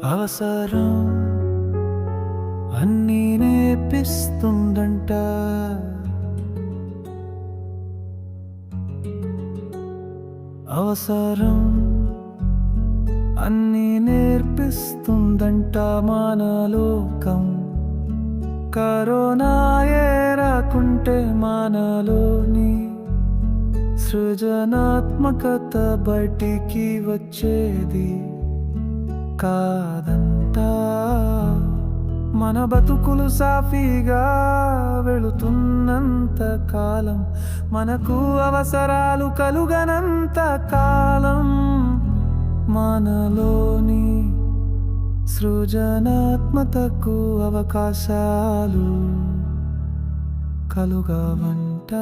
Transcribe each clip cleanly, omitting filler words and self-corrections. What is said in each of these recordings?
అవసరం అన్నీ నేర్పిస్తుందంట. అవసరం అన్నీ నేర్పిస్తుందంట. మానలోకం కరోనాయే రాకుంటే మనలోని సృజనాత్మకత బయటికి వచ్చేది కాదంట. మన బతుకులు సాఫీగా వెళుతున్నంత కాలం, మనకు అవసరాలు కలుగనంత కాలం, మనలోని సృజనాత్మకతకు అవకాశాలు కలుగవంట.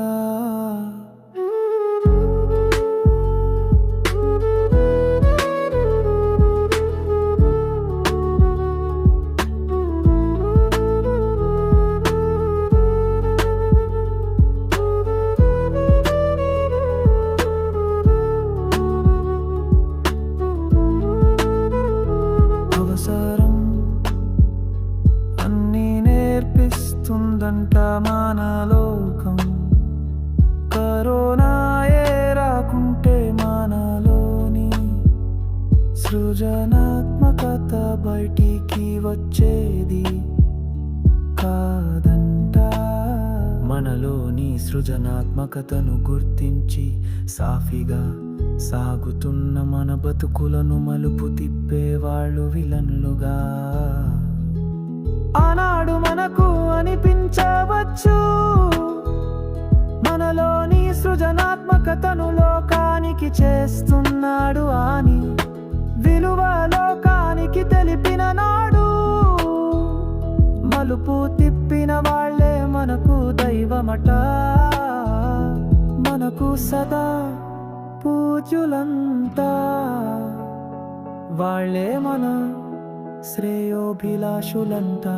అవసరం అన్నీ నేర్పిస్తుందంట. మానలోకం కరోనాయే రాకుంటే మనలోని సృజనాత్మకత బయటికి వచ్చేది కాదంట. మనలోని సృజనాత్మకతను గుర్తించి సాఫీగా సాగుతున్న మన బతుకులను మలుపు తిప్పేవాళ్ళు విలన్లుగా ఆనాడు మనకు అనిపించవచ్చు. మనలోని సృజనాత్మకతను లోకానికి చేస్తున్నాడు అని విలువ లోకానికి తెలిపిన నాడు, మలుపు తిప్పిన వాళ్ళే మనకు దైవమట. మనకు సదా పూజ్యులంతా వాళ్ళే మన శ్రేయోభిలాషులంతా.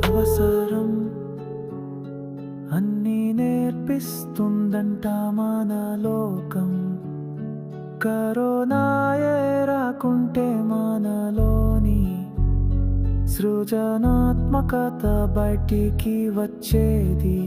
అవసరం అన్నీ నేర్పిస్తుందంట. మనలోకం కరోనాయే రాకుంటే మనలోని సృజనాత్మకత బయటికి వచ్చేది